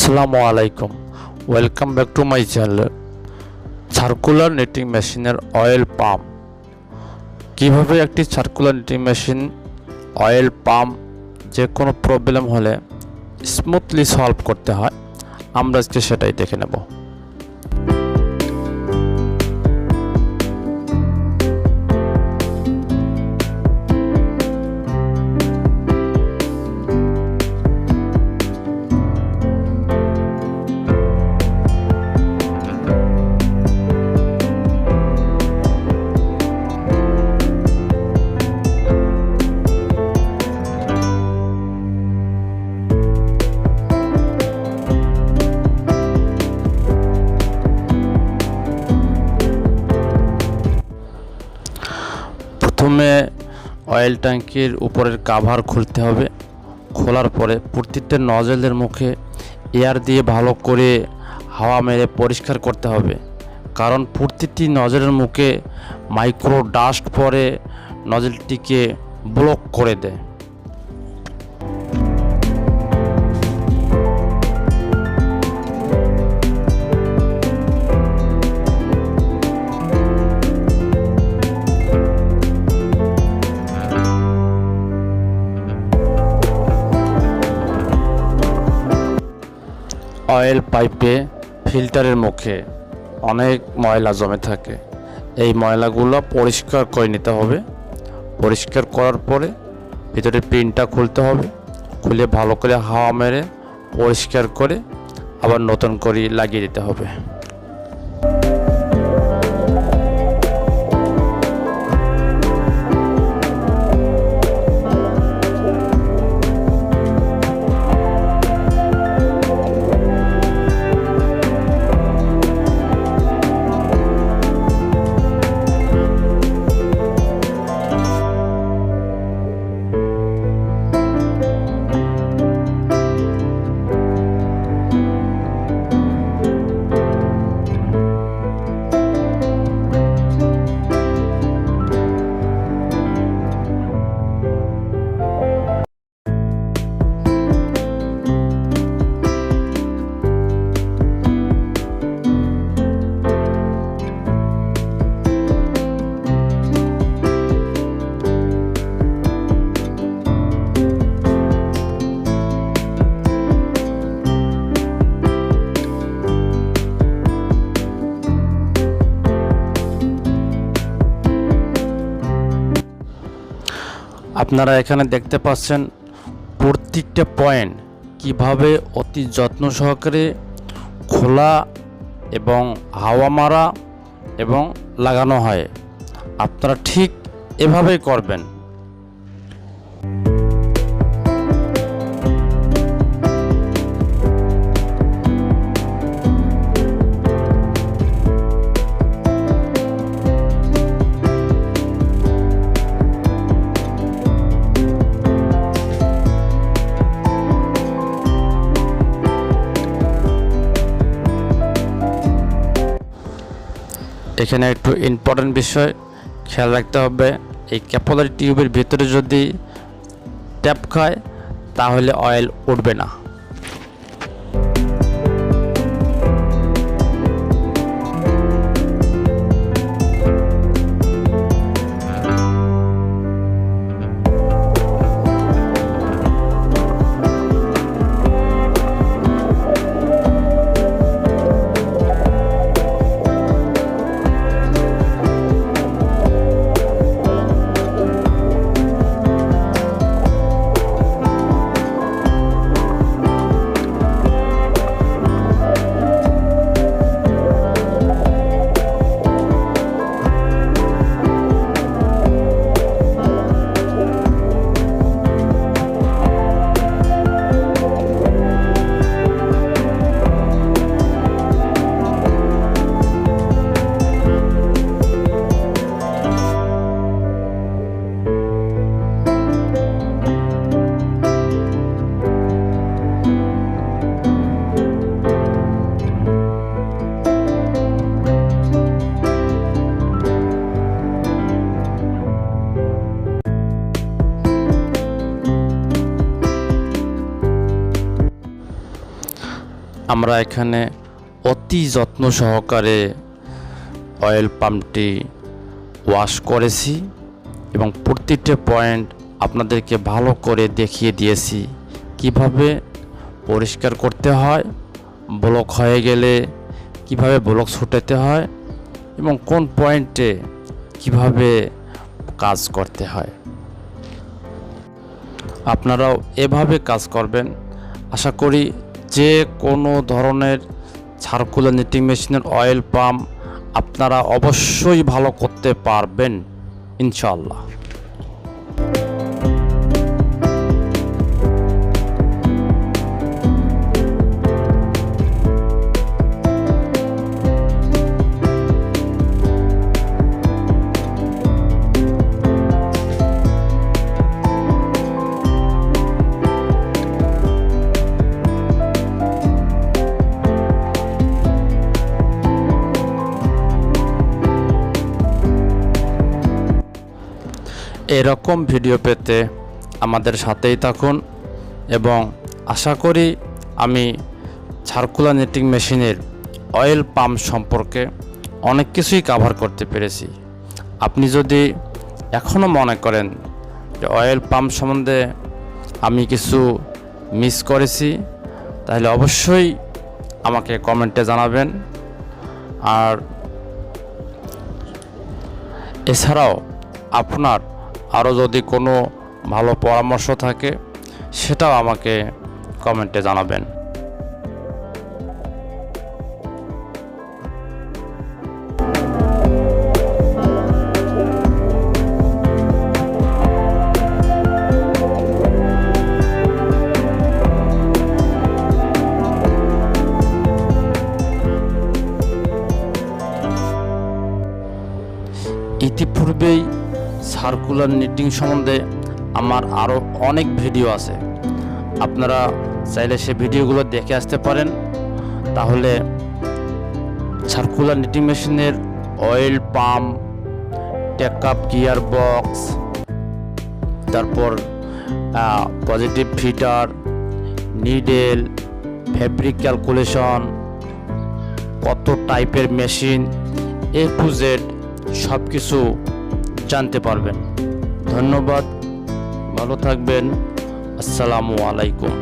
আসসালামু আলাইকুম, welcome back to my channel. Circular knitting মেশিনের অয়েল পাম্প, কিভাবে একটি circular knitting machine oil pump যে কোনো প্রবলেম হলে স্মুথলি সলভ করতে হয়, আমরা আজকে সেটাই দেখে নেব। প্রথমে অয়েল ট্যাঙ্কির উপরের কাভার খুলতে হবে। খোলার পরে প্রত্যেকটা নজলের মুখে এয়ার দিয়ে ভালো করে হাওয়া মেরে পরিষ্কার করতে হবে, কারণ প্রতিটি নজলের মুখে মাইক্রো ডাস্ট পরে নজলটিকে ব্লক করে দেয়। অয়েল পাইপে ফিল্টারের মুখে অনেক ময়লা জমে থাকে, এই ময়লাগুলো পরিষ্কার করে নিতে হবে। পরিষ্কার করার পরে ভিতরে পিনটা খুলতে হবে, খুলে ভালো করে হাওয়া মেরে পরিষ্কার করে আবার নতুন করে লাগিয়ে দিতে হবে। আপনারা এখানে দেখতে পাচ্ছেন প্রত্যেকটা পয়েন্ট কিভাবে অতি যত্ন সহকারে খোলা এবং হাওয়া মারা এবং লাগানো হয়। আপনারা ঠিক এভাবেই করবেন। এখানে একটু ইম্পর্টেন্ট বিষয় খেয়াল রাখতে হবে, এই ক্যাপিলারি টিউবের ভিতরে যদি ট্যাপ খায় তাহলে অয়েল উঠবে না। আমরা এখানে অতি যত্ন সহকারে অয়েল পাম্পটি ওয়াশ করেছি এবং প্রতিটা পয়েন্ট আপনাদেরকে ভালো করে দেখিয়ে দিয়েছি কিভাবে পরিষ্কার করতে হয়, ব্লক হয়ে গেলে কিভাবে ব্লক ছুটাতে হয় এবং কোন পয়েন্টে কিভাবে কাজ করতে হয়। আপনারাও এভাবে কাজ করবেন। আশা করি যে কোনো ধরনের সার্কুলার নিটিং মেশিনের অয়েল পাম্প আপনারা অবশ্যই ভালো করতে পারবেন ইনশাআল্লাহ। এরকম ভিডিও পেতে আমাদের সাথেই থাকুন এবং আশা করি আমি সার্কুলার নিটিং মেশিনের অয়েল পাম্প সম্পর্কে অনেক কিছুই কভার করতে পেরেছি। আপনি যদি এখনও মনে করেন যে অয়েল পাম্প সম্বন্ধে আমি কিছু মিস করেছি, তাহলে অবশ্যই আমাকে কমেন্টে জানাবেন। আর এছাড়াও আপনার আরও যদি কোনো ভালো পরামর্শ থাকে সেটাও আমাকে কমেন্টে জানাবেন। ইতিপূর্বেই সার্কুলার নিটিং সম্বন্ধে আমার আরও অনেক ভিডিও আছে, আপনারা চাইলে সে ভিডিওগুলো দেখে আসতে পারেন। তাহলে সার্কুলার নিটিং মেশিনের oil pump, take up gear box, তারপর positive feeder, needle, fabric calculation, কত টাইপের মেশিন, এ টু জেড সব কিছু জানতে পারবেন। ধন্যবাদ, ভালো থাকবেন। আসসালামু আলাইকুম।